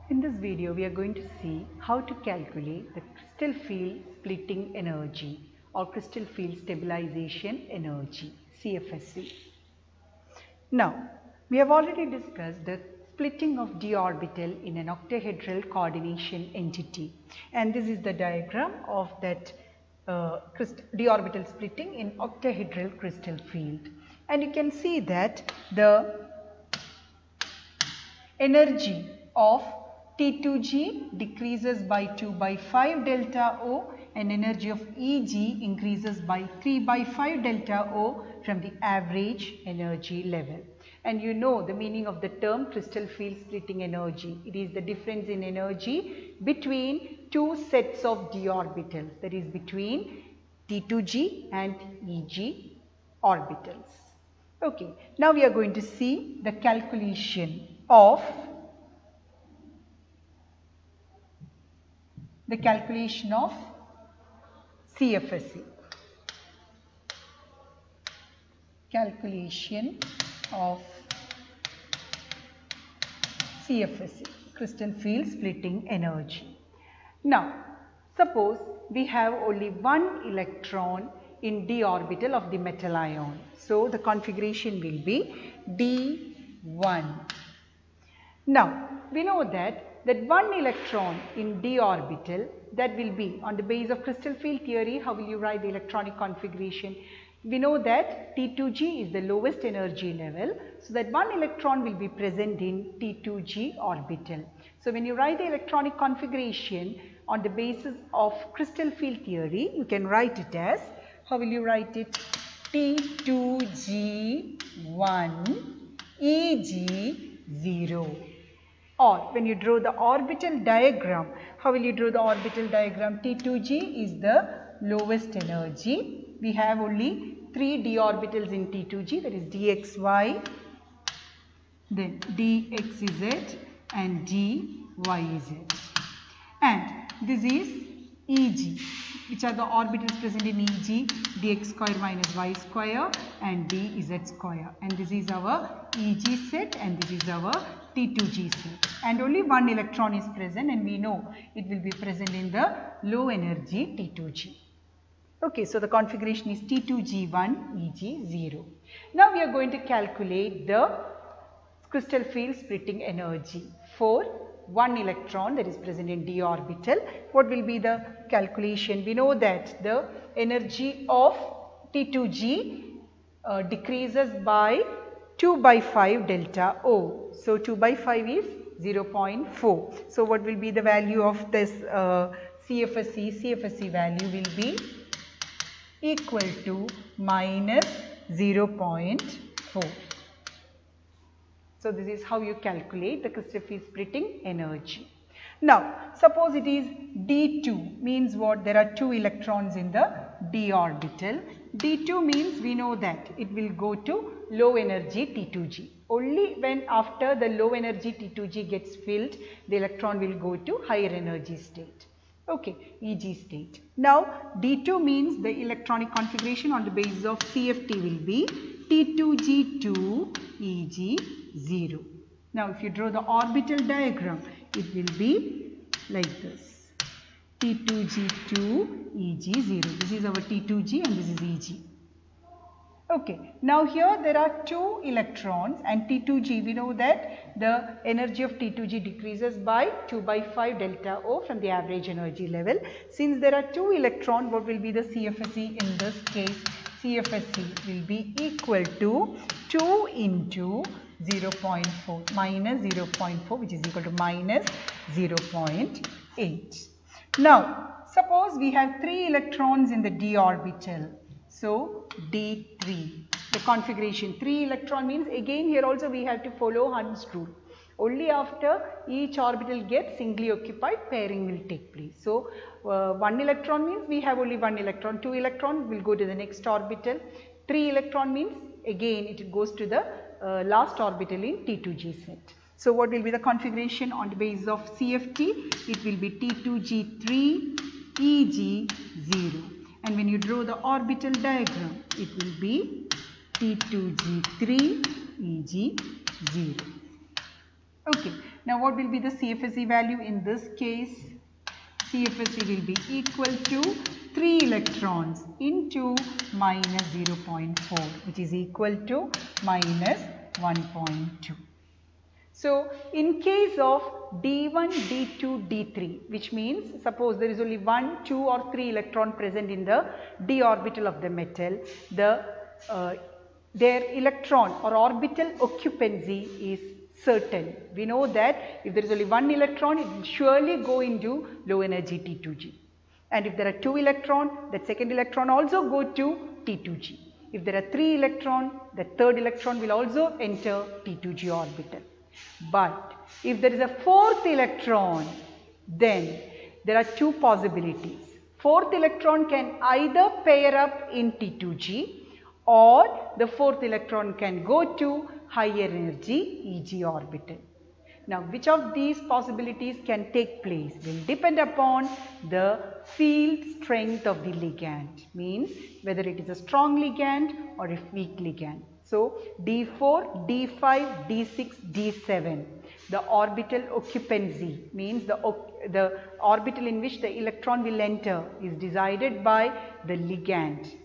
In this video, we are going to see how to calculate the crystal field splitting energy or crystal field stabilization energy, CFSE. Now, we have already discussed the splitting of d orbital in an octahedral coordination entity, and this is the diagram of that d orbital splitting in octahedral crystal field. And you can see that the energy of T2G decreases by 2 by 5 delta O and energy of EG increases by 3 by 5 delta O from the average energy level. And you know the meaning of the term crystal field splitting energy. It is the difference in energy between two sets of d orbitals, that is between T2G and EG orbitals. Okay, now we are going to see the calculation of CFSE. Calculation of CFSE, crystal field splitting energy. Now, suppose we have only one electron in d orbital of the metal ion. So, the configuration will be D1. Now, we know that one electron in d orbital, that will be on the basis of crystal field theory. How will you write the electronic configuration? We know that T2G is the lowest energy level, so that one electron will be present in T2G orbital. So, when you write the electronic configuration on the basis of crystal field theory, you can write it as, how will you write it? T2G1 EG0. Or when you draw the orbital diagram, how will you draw the orbital diagram? T2G is the lowest energy. We have only 3 d orbitals in T2G, that is dxy, then dxz and dyz. And this is Eg, which are the orbitals present in Eg, dx square minus y square and dz square. And this is our Eg set and this is our T2G set. And only one electron is present, and we know it will be present in the low energy T2G. Okay, so the configuration is T2G1 EG0. Now we are going to calculate the crystal field splitting energy for one electron that is present in d orbital. What will be the calculation? We know that the energy of T2G decreases by 2 by 5 delta O. So, 2 by 5 is 0.4. So, what will be the value of this CFSE? CFSE value will be equal to minus 0.4. So, this is how you calculate the crystal field splitting energy. Now, suppose it is D2, means what? There are 2 electrons in the d orbital. D2 means we know that it will go to low energy T2G. Only when after the low energy T2G gets filled, the electron will go to higher energy state. Okay, EG state. Now, D2 means the electronic configuration on the basis of CFT will be T2G2 EG0. Now, if you draw the orbital diagram, it will be like this. T2G2 EG0. This is our T2G and this is EG. Okay, now here there are 2 electrons and T2G, we know that the energy of T2G decreases by 2 by 5 delta O from the average energy level. Since there are 2 electrons, what will be the CFSE in this case? CFSE will be equal to 2 into 0.4 minus 0.4, which is equal to minus 0.8. Now, suppose we have 3 electrons in the d orbital. So, D3, the configuration 3 electron means again here also we have to follow Hund's rule. Only after each orbital gets singly occupied, pairing will take place. So, 1 electron means we have only 1 electron, 2 electron will go to the next orbital, 3 electron means again it goes to the last orbital in T2G set. So, what will be the configuration on the basis of CFT? It will be T2G3 EG0. And when you draw the orbital diagram, it will be T2G3 EG0. Okay, now what will be the CFSE value in this case? CFSE will be equal to 3 electrons into minus 0.4, which is equal to minus 1.2. So, in case of D1, D2, D3, which means suppose there is only 1, 2 or 3 electron present in the d orbital of the metal, their electron or orbital occupancy is certain. We know that if there is only 1 electron, it will surely go into low energy T2G. And if there are 2 electrons, that second electron also go to T2G. If there are 3 electrons, the third electron will also enter T2G orbital. But if there is a 4th electron, then there are 2 possibilities. 4th electron can either pair up in T2G, or the 4th electron can go to higher energy EG orbital. Now, which of these possibilities can take place will depend upon the field strength of the ligand, means whether it is a strong ligand or a weak ligand. So, D4, D5, D6, D7, the orbital occupancy means the orbital in which the electron will enter is decided by the ligand,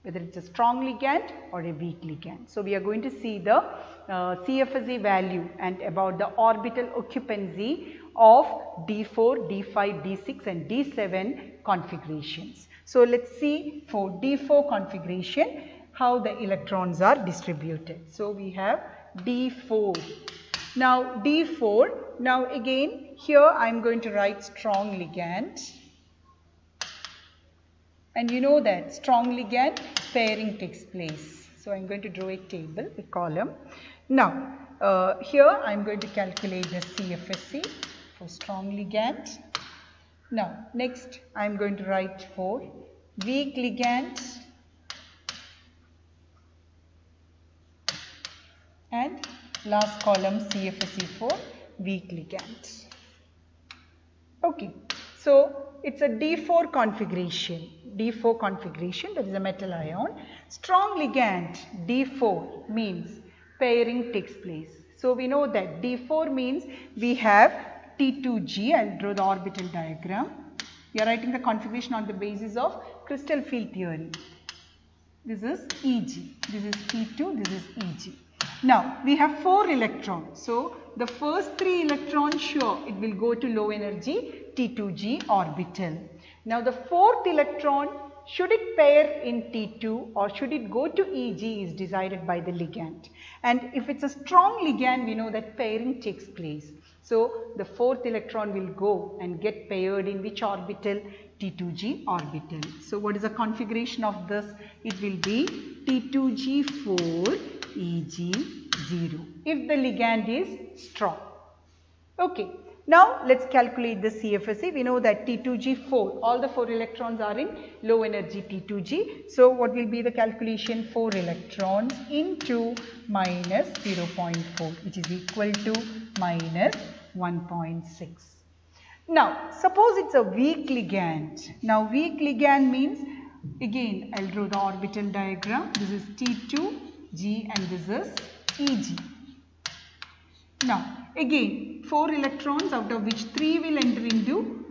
whether it is a strong ligand or a weak ligand. So, we are going to see the CFSE value and about the orbital occupancy of D4, D5, D6 and D7 configurations. So, let us see for D4 configuration how the electrons are distributed. So, we have D4. Now, D4, now again here I am going to write strong ligand. And you know that strong ligand pairing takes place. So, I am going to draw a table, a column. Now, here I am going to calculate the CFSE for strong ligand. Now, next I am going to write for weak ligand and last column CFSE for weak ligand. Okay, so it's a D4 configuration. D4 configuration, that is a metal ion. Strong ligand D4 means pairing takes place. So, we know that D4 means we have T2G. I will draw the orbital diagram. We are writing the configuration on the basis of crystal field theory. This is EG, this is T2, this is EG. Now, we have 4 electrons. So, the first 3 electrons, sure, it will go to low energy T2G orbital. Now, the 4th electron, should it pair in T2 or should it go to EG is decided by the ligand. And if it's a strong ligand, we know that pairing takes place. So, the 4th electron will go and get paired in which orbital? T2G orbital. So, what is the configuration of this? It will be T2G4 EG0 if the ligand is strong. Okay. Now, let us calculate the CFSE. We know that T2G4, all the 4 electrons are in low energy T2G. So, what will be the calculation? 4 electrons into minus 0.4, which is equal to minus 1.6. Now, suppose it's a weak ligand. Now, weak ligand means, again, I'll draw the orbital diagram. This is T2G and this is EG. Now, again, 4 electrons out of which 3 will enter into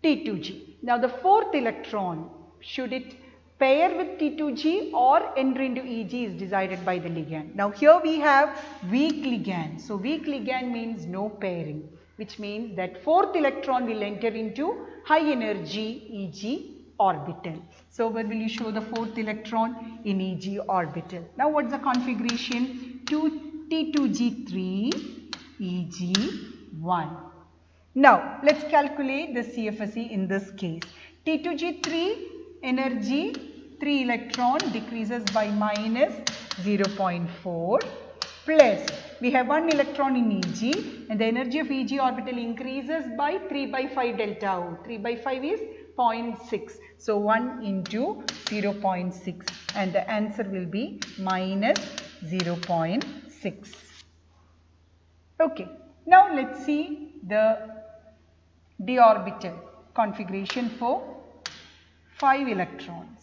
T2G. Now, the 4th electron, should it pair with T2G or enter into EG is decided by the ligand. Now, here we have weak ligand. So, weak ligand means no pairing, which means that 4th electron will enter into high energy EG orbital. So, where will you show the 4th electron? In EG orbital. Now, what is the configuration? T2G3 EG1. Now, let us calculate the CFSE in this case. T2G3 energy 3 electron decreases by minus 0.4 plus we have 1 electron in EG and the energy of EG orbital increases by 3 by 5 delta O. 3 by 5 is 0.6. So, 1 into 0.6 and the answer will be minus 0.6. Okay. Now, let us see the d orbital configuration for 5 electrons.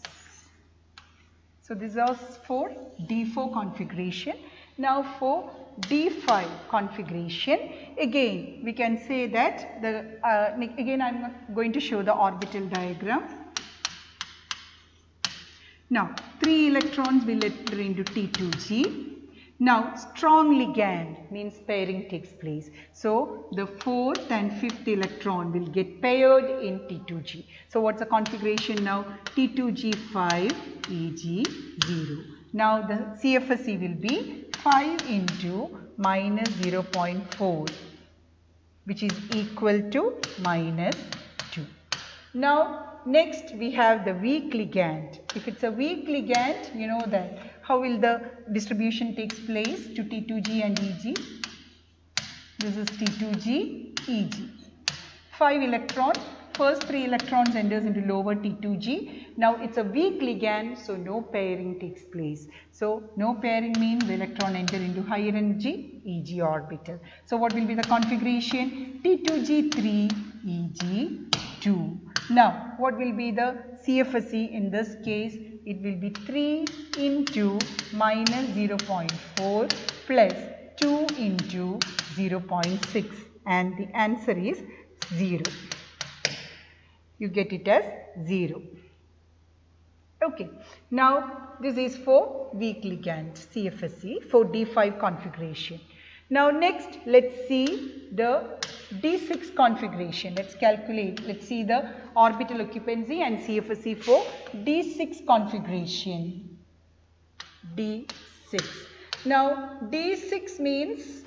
So, this is for D4 configuration. Now for D5 configuration, again we can say that again I am going to show the orbital diagram. Now 3 electrons will enter into T2G. Now strong ligand means pairing takes place. So the 4th and 5th electron will get paired in T2G. So what's the configuration now? T2G5 Eg0. Now the CFSE will be 5 into minus 0.4, which is equal to minus 2. Now next we have the weak ligand. If it's a weak ligand, you know that how will the distribution takes place to T2G and Eg? This is T2G, Eg. 5 electrons, first 3 electrons enters into lower T2G. Now it's a weak ligand, so no pairing takes place. So no pairing means the electron enter into higher energy Eg orbital. So what will be the configuration? T2G3, Eg2. Now what will be the CFSE in this case? It will be 3 into minus 0.4 plus 2 into 0.6, and the answer is 0. You get it as 0. Okay. Now this is for weak ligand CFSE for D5 configuration. Now next let's see the D6 configuration. Let's calculate. Let's see the orbital occupancy and CFSE for D6 configuration. D6. Now D6 means,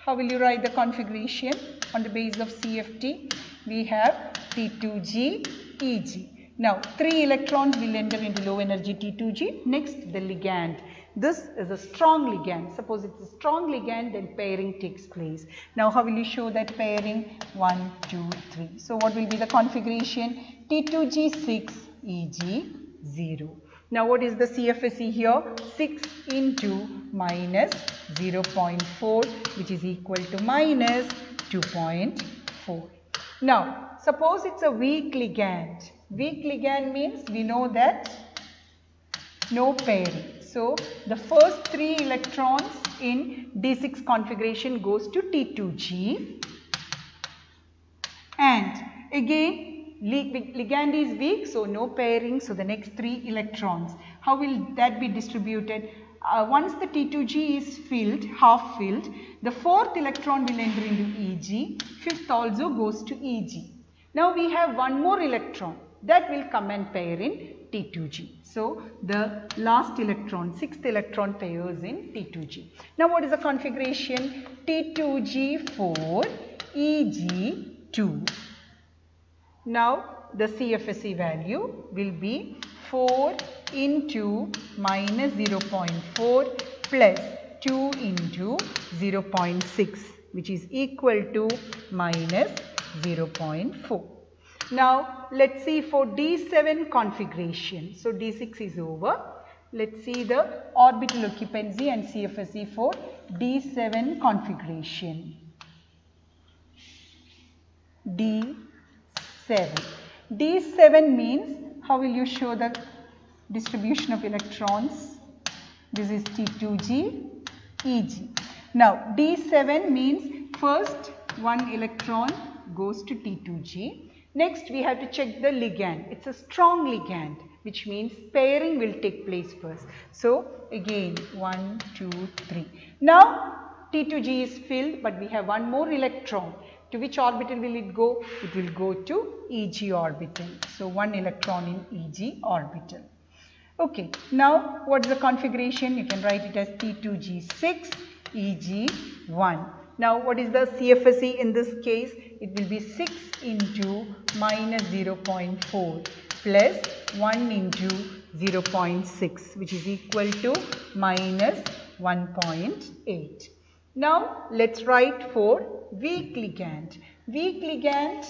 how will you write the configuration on the basis of CFT? We have T2G, Eg. Now 3 electrons will enter into low energy T2G. Next the ligand. This is a strong ligand. Suppose it's a strong ligand, then pairing takes place. Now how will you show that pairing? 1, 2, 3. So what will be the configuration? T2G6, Eg0. Now what is the CFSE here? 6 into minus 0.4, which is equal to minus 2.4. Now suppose it's a weak ligand. Weak ligand means we know that no pairing. So the first 3 electrons in D6 configuration goes to T2G, and again ligand is weak, so no pairing. So the next 3 electrons, how will that be distributed? Once the T2G is filled, half filled, the 4th electron will enter into Eg, 5th also goes to Eg. Now we have one more electron that will come and pair in T2G. So the last electron, 6th electron pairs in T2G. Now what is the configuration? T2G4, Eg2. Now the CFSE value will be 4 into minus 0.4 plus 2 into 0.6, which is equal to minus 0.4. Now let's see for D7 configuration. So D6 is over. Let's see the orbital occupancy and CFSE for D7 configuration. D7. D7 means, how will you show the distribution of electrons? This is T2G, Eg. Now D7 means first one electron goes to T2G. Next we have to check the ligand. It's a strong ligand, which means pairing will take place first. So again 1, 2, 3. Now T2G is filled, but we have one more electron. To which orbital will it go? It will go to Eg orbital. So one electron in Eg orbital. Okay, now what is the configuration? You can write it as T2G6, Eg1. Now what is the CFSE in this case? It will be 6 into minus 0.4 plus 1 into 0.6, which is equal to minus 1.8. Now let's write for weak ligand. Weak ligand,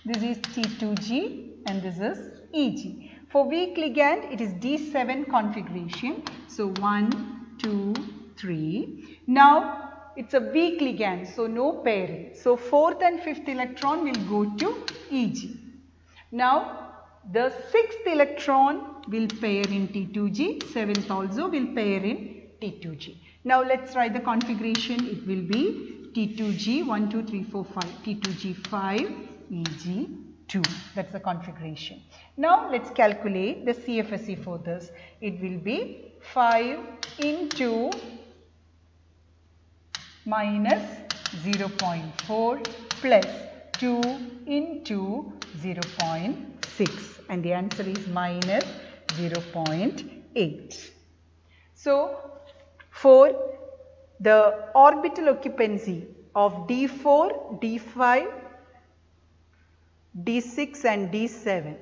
this is T2G and this is Eg. For weak ligand, it is D7 configuration. So 1, 2, 3. Now it's a weak ligand, so no pairing. So 4th and 5th electron will go to Eg. Now the 6th electron will pair in T2G, 7th also will pair in T2G. Now let's try the configuration. It will be T2G 1, 2, 3, 4, 5, T2G 5, Eg 2. That's the configuration. Now let's calculate the CFSE for this. It will be 5 into minus 0.4 plus 2 into 0.6, and the answer is minus 0.8. So for the orbital occupancy of D4, D5, D6 and D7,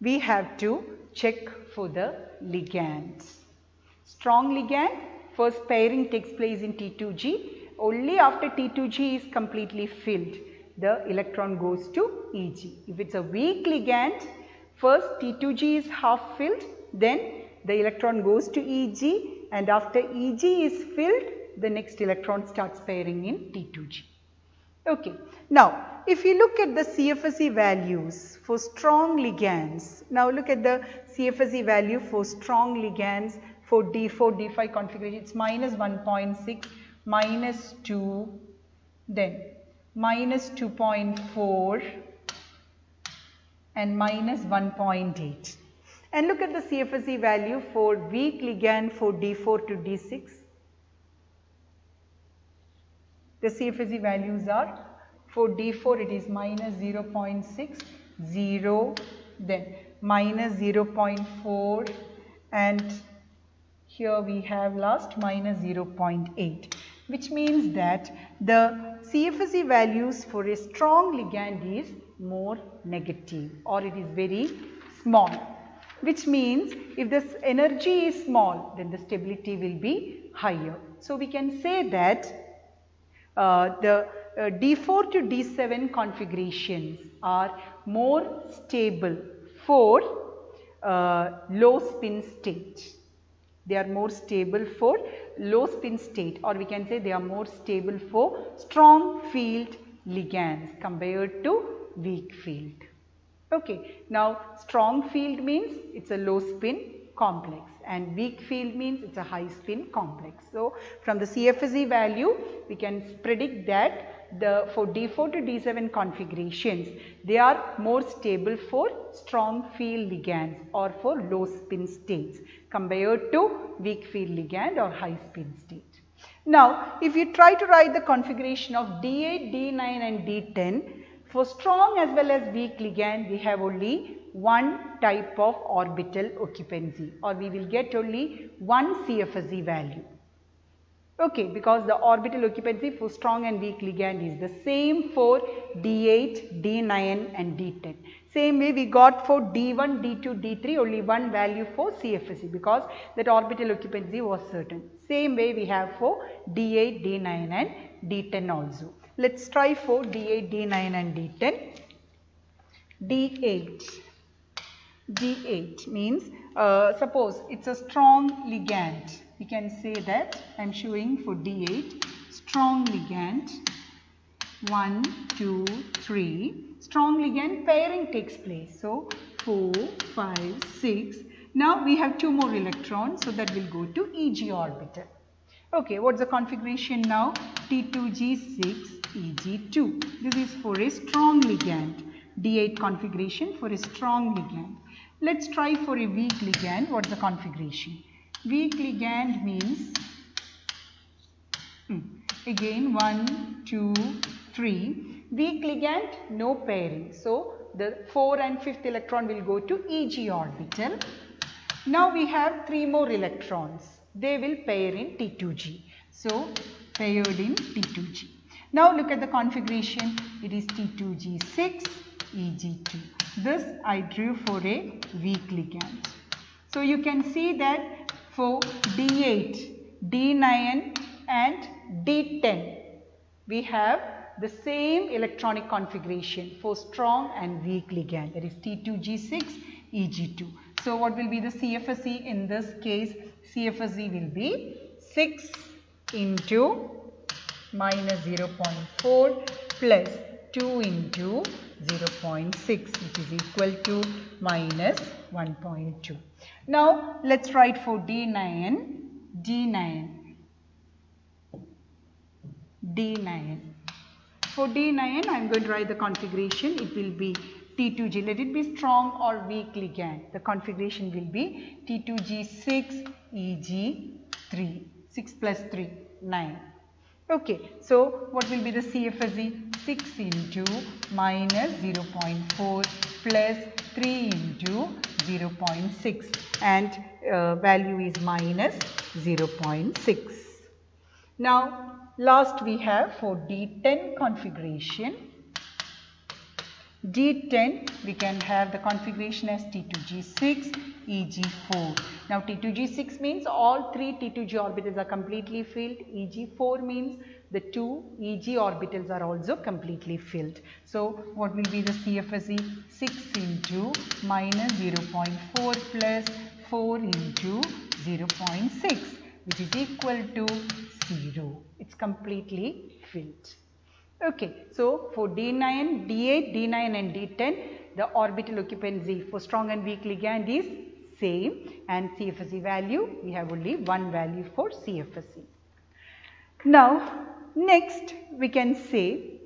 we have to check for the ligands. Strong ligand, first pairing takes place in T2G. Only after T2G is completely filled, the electron goes to Eg. If it's a weak ligand, first T2G is half filled, then the electron goes to Eg, and after Eg is filled, the next electron starts pairing in T2G. Okay. Now, if you look at the CFSE values for strong ligands, now look at the CFSE value for strong ligands for D4, D5 configuration. It's minus 1.6, minus 2, then minus 2.4 and minus 1.8. And look at the CFSE value for weak ligand for D4 to D6. The CFSE values are, for D4 it is minus 0.6, 0, then minus 0.4, and here we have last minus 0.8, which means that the CFSE values for a strong ligand is more negative, or it is very small, which means if this energy is small, then the stability will be higher. So we can say that the D4 to D7 configurations are more stable for low spin state. They are more stable for low spin state, or we can say they are more stable for strong field ligands compared to weak field. Okay. Now strong field means it's a low spin complex, and weak field means it's a high spin complex. So from the CFSE value we can predict that for D4 to D7 configurations, they are more stable for strong field ligands or for low spin states compared to weak field ligand or high spin state. Now if you try to write the configuration of D8, D9 and D10, for strong as well as weak ligand, we have only one type of orbital occupancy, or we will get only one CFSE value. Okay, because the orbital occupancy for strong and weak ligand is the same for D8, D9 and D10. Same way we got for D1, D2, D3 only one value for CFSE because that orbital occupancy was certain. Same way we have for D8, D9 and D10 also. Let's try for D8, D9 and D10. D8 means suppose it's a strong ligand. We can say that I am showing for D8 strong ligand 1, 2, 3. Strong ligand pairing takes place. So 4, 5, 6. Now we have two more electrons, so that will go to Eg orbital. Okay, what's the configuration now? T2G6 Eg2. This is for a strong ligand. D8 configuration for a strong ligand. Let's try for a weak ligand. What's the configuration? Weak ligand means again 1, 2, 3. Weak ligand, no pairing. So the 4 and 5th electron will go to Eg orbital. Now we have 3 more electrons. They will pair in T2G. So paired in T2G. Now look at the configuration. It is T2G6 Eg2. This I drew for a weak ligand. So you can see that for D8, D9 and D10 we have the same electronic configuration for strong and weak ligand, that is T2G6 Eg2. So what will be the CFSE in this case? CFSE will be 6 into minus 0.4 plus 2 into 0.6, which is equal to minus 1.2. Now let's write for D9. For D9 I am going to write the configuration. It will be T2G. Let it be strong or weak ligand. The configuration will be T2G6 EG3. 6 plus 3, 9. Okay, so what will be the CFSE? 6 into minus 0.4 plus 3 into 0.6, and value is minus 0.6. Now last we have for D10 configuration. D10 we can have the configuration as T2G6 EG4. Now T2G6 means all 3 T2G orbitals are completely filled. EG4 means the 2 EG orbitals are also completely filled. So what will be the CFSE? 6 into minus 0.4 plus 4 into 0.6, which is equal to 0. It's completely filled. Okay, so for D9, D8, D9 and D10, the orbital occupancy for strong and weak ligand is same, and CFSE value, we have only one value for CFSE. Now next we can say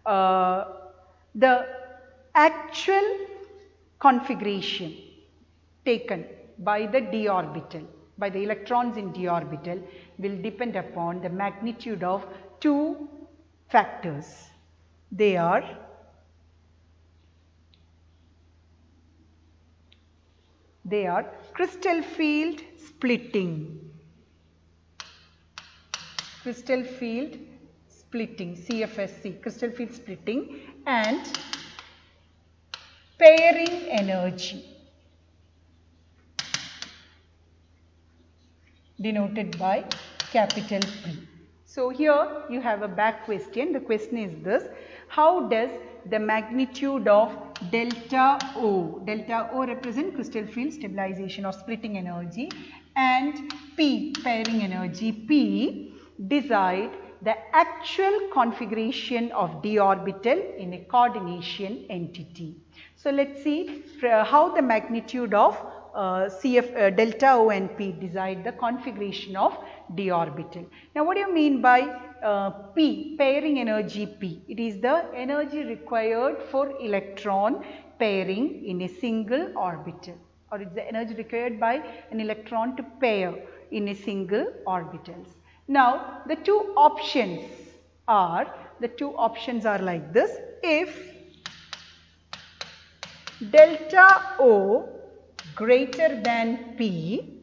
the actual configuration taken by the d orbital, by the electrons in d orbital, will depend upon the magnitude of two factors. They are crystal field splitting, CFSE, crystal field splitting, and pairing energy, denoted by capital P. So here you have a back question. The question is this: how does the magnitude of delta O represent crystal field stabilization or splitting energy, and P, pairing energy P, decide the actual configuration of d orbital in a coordination entity? So let's see how the magnitude of delta O and P decide the configuration of d orbital. Now what do you mean by P, pairing energy P? It is the energy required for electron pairing in a single orbital, or it's the energy required by an electron to pair in a single orbitals. Now the two options are like this: if delta O greater than P,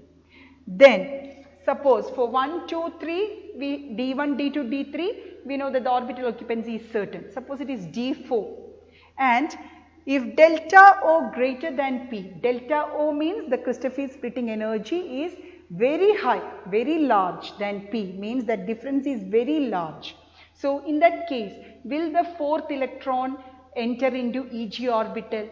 then suppose for 1, 2, 3, D1, D2, D3, we know that the orbital occupancy is certain. Suppose it is D4, and if delta O greater than P, delta O means the crystal field splitting energy is very high, very large than P, means that difference is very large. So in that case, will the fourth electron enter into EG orbital?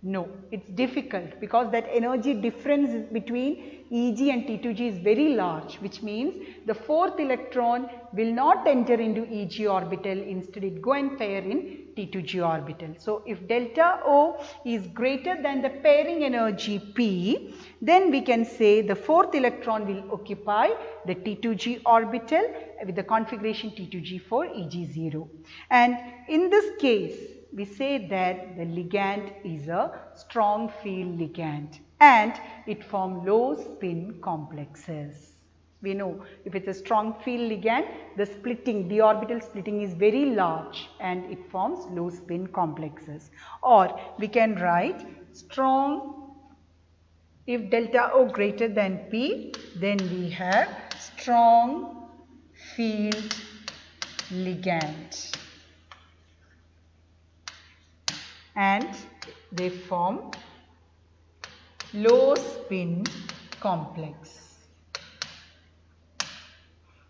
No, it's difficult, because that energy difference between EG and T2G is very large, which means the fourth electron will not enter into EG orbital, instead it go and pair in T2G orbital. So if delta O is greater than the pairing energy P, then we can say the fourth electron will occupy the T2G orbital with the configuration T2G4 EG0. And in this case, we say that the ligand is a strong field ligand and it forms low spin complexes. We know if it's a strong field ligand, the splitting, d orbital splitting is very large and it forms low spin complexes. Or we can write strong, if delta O greater than P, then we have strong field ligand, and they form low spin complex.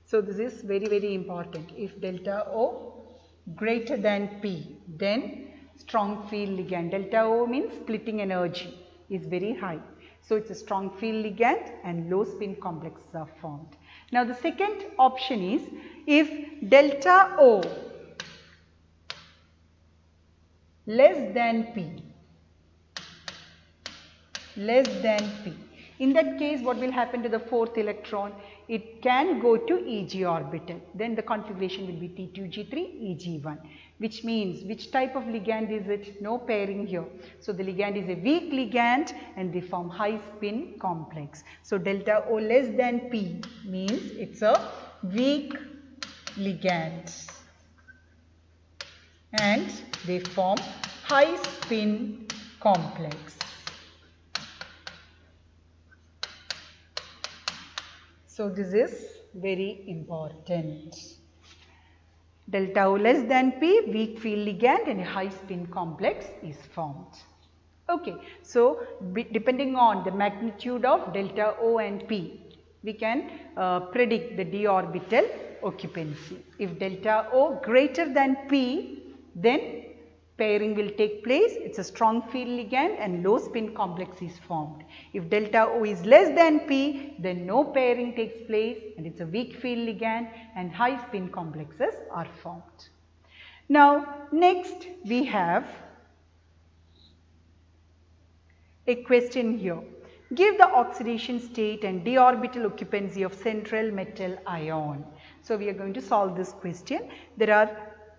So this is very, very important. If delta O greater than P, then strong field ligand. Delta O means splitting energy is very high. So it's a strong field ligand and low spin complexes are formed. Now the second option is, if delta O less than P. Less than P. In that case, what will happen to the fourth electron? It can go to Eg orbital. Then the configuration will be T2G3, Eg1. Which means, which type of ligand is it? No pairing here. So the ligand is a weak ligand and they form high spin complex. So delta O less than P means it's a weak ligand. And they form high spin complex. So this is very important. Delta O less than P, weak field ligand and a high spin complex is formed. Okay, so depending on the magnitude of delta O and P, we can predict the d orbital occupancy. If delta O greater than P, then pairing will take place. It's a strong field ligand and low spin complex is formed. If delta O is less than P, then no pairing takes place and it's a weak field ligand and high spin complexes are formed. Now next we have a question here. Give the oxidation state and d orbital occupancy of central metal ion. So we are going to solve this question. There are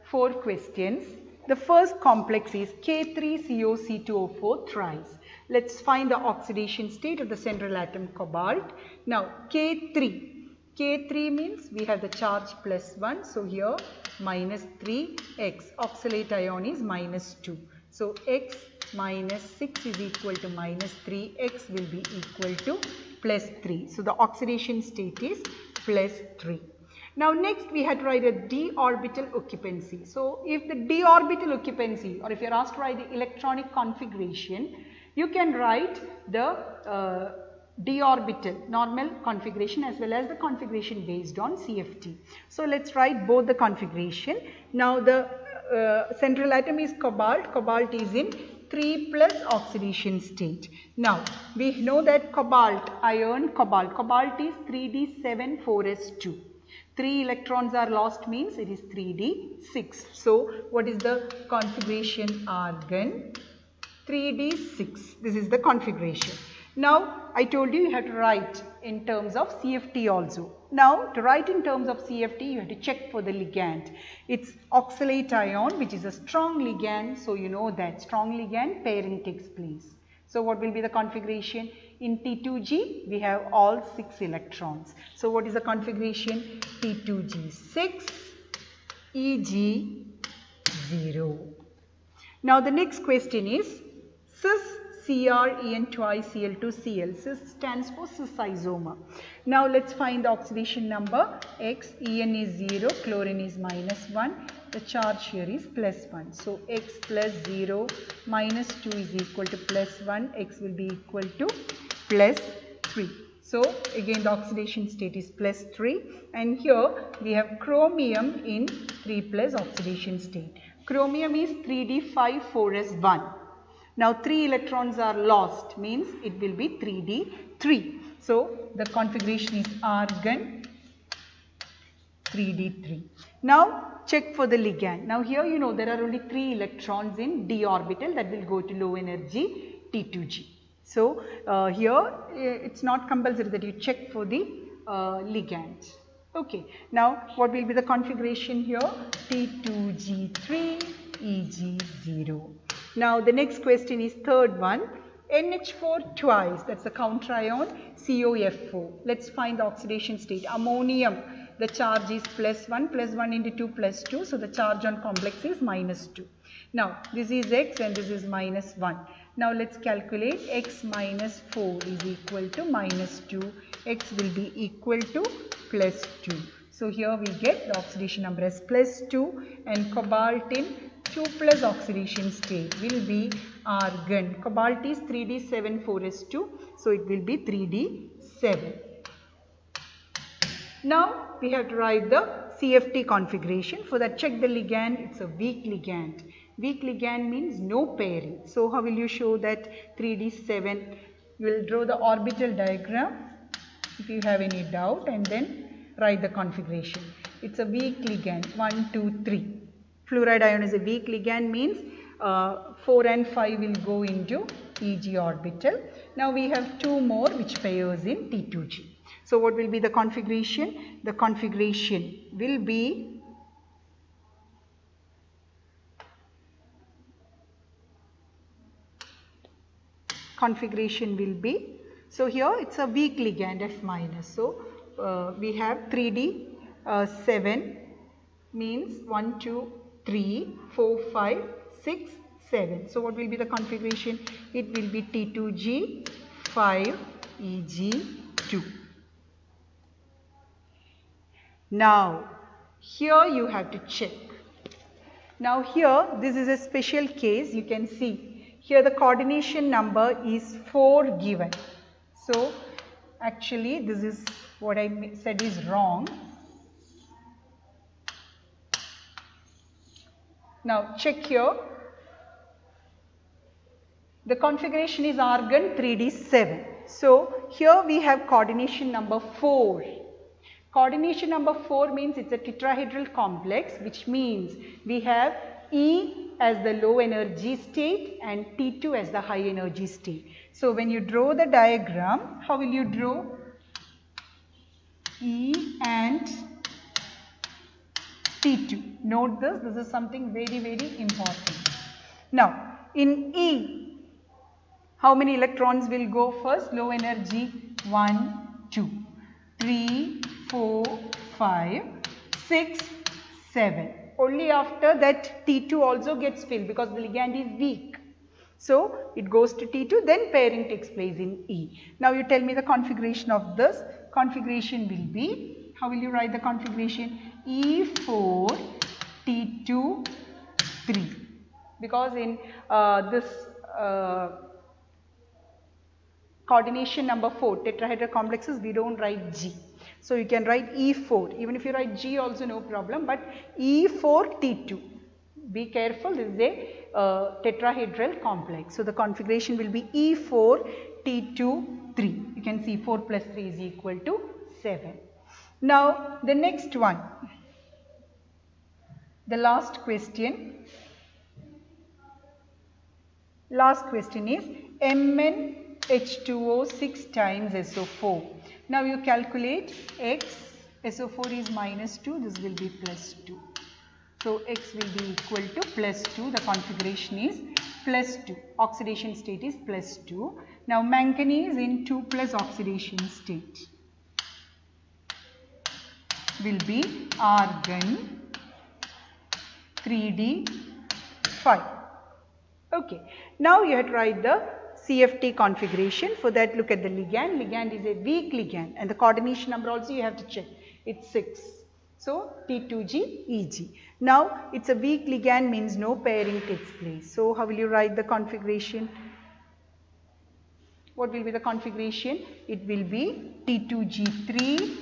4 questions. The first complex is K3CO C2O4 thrice. Let's find the oxidation state of the central atom cobalt. Now K3 means we have the charge +1. So here -3x. Oxalate ion is -2. So x minus 6 is equal to -3x will be equal to +3. So the oxidation state is +3. Now next we had to write a d orbital occupancy. So if the d orbital occupancy, or if you are asked to write the electronic configuration, you can write the d orbital normal configuration as well as the configuration based on CFT. So let's write both the configuration. Now the central atom is cobalt. Cobalt is in 3+ oxidation state. Now we know that cobalt is 3d7 4s2. 3 electrons are lost means it is 3d6. So what is the configuration? Argon 3d6. This is the configuration. Now I told you have to write in terms of CFT also. Now to write in terms of CFT you have to check for the ligand. It's oxalate ion which is a strong ligand. So you know that strong ligand pairing takes place. So what will be the configuration? In T2G we have all 6 electrons. So what is the configuration? T2G6 Eg0. Now the next question is cis CrEn twice Cl2Cl. Cis stands for cis isomer. Now let's find the oxidation number. X, En is 0, chlorine is -1. The charge here is +1. So x plus 0 minus 2 is equal to +1. X will be equal to +3. So again the oxidation state is +3. And here we have chromium in 3+ oxidation state. Chromium is 3d5 4s1. Now 3 electrons are lost means it will be 3d3. So the configuration is argon 3d3. Now check for the ligand. Now here you know there are only 3 electrons in d orbital that will go to low energy T2G. So here it's not compulsory that you check for the ligand. Okay. Now what will be the configuration here? T2G3 Eg0. Now the next question is third one. NH4 twice, that's the counter ion, COF4. Let's find the oxidation state. Ammonium, the charge is +1, +1 into 2 +2. So the charge on complex is -2. Now this is x and this is -1. Now let's calculate. X minus 4 is equal to -2. X will be equal to +2. So here we get the oxidation number as +2 and cobalt in 2+ oxidation state will be argon. Cobalt is 3d7 4s2. So it will be 3d7. Now we have to write the CFT configuration. For that check the ligand. It's a weak ligand. Weak ligand means no pairing. So how will you show that 3d7? You will draw the orbital diagram if you have any doubt and then write the configuration. It's a weak ligand. 1, 2, 3. Fluoride ion is a weak ligand means 4 and 5 will go into Eg orbital. Now we have 2 more which pairs in T2G. So what will be the configuration? The configuration will be so here it's a weak ligand F minus. So we have 3D 7 means 1, 2, 3, 4, 5, 6, 7. So what will be the configuration? It will be T2G 5 Eg2. Now here you have to check. Now here this is a special case. You can see here the coordination number is 4 given. So actually this is what I said is wrong. Now check here. The configuration is argon 3D7. So here we have coordination number 4. Coordination number 4 means it's a tetrahedral complex, which means we have E as the low energy state and T2 as the high energy state. So when you draw the diagram, how will you draw? E and T2. Note this is something very, very important. Now in E, how many electrons will go first? Low energy 1, 2, 3, 4, 5, 6, 7. Only after that T2 also gets filled because the ligand is weak. So it goes to T2, then pairing takes place in E. Now you tell me the configuration of this. Configuration will be, how will you write the configuration? E4, T2, 3. Because in this coordination number 4, tetrahedral complexes, we don't write G. So you can write E4, even if you write G also no problem, but E4 T2. Be careful, this is a tetrahedral complex. So the configuration will be E4 T2 3. You can see 4 plus 3 is equal to 7. Now the next one, the last question. Last question is MnH2O 6 times SO4. Now you calculate X, SO4 is minus 2, this will be plus 2. So X will be equal to plus 2, the configuration is plus 2, oxidation state is plus 2. Now manganese in 2 plus oxidation state will be argon 3D5. Okay, now you have to write the CFT configuration. For that, look at the ligand. Ligand is a weak ligand and the coordination number also you have to check. It's 6. So T2G Eg. Now it's a weak ligand means no pairing takes place. So how will you write the configuration? What will be the configuration? It will be T2G3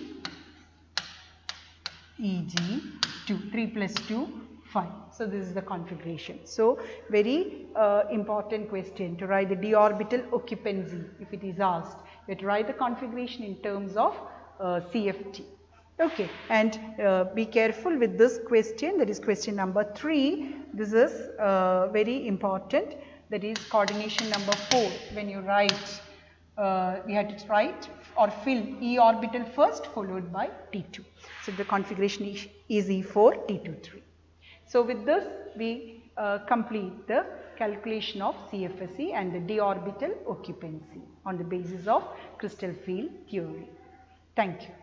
Eg2. 3 plus 2, 5. So this is the configuration. So very important question to write the d orbital occupancy. If it is asked, you have to write the configuration in terms of CFT. Okay, and be careful with this question, that is question number 3. This is very important, that is coordination number 4. When you write, we have to write or fill E orbital first followed by T2. So the configuration is E4 T2 3. So with this we complete the calculation of CFSE and the d orbital occupancy on the basis of crystal field theory. Thank you.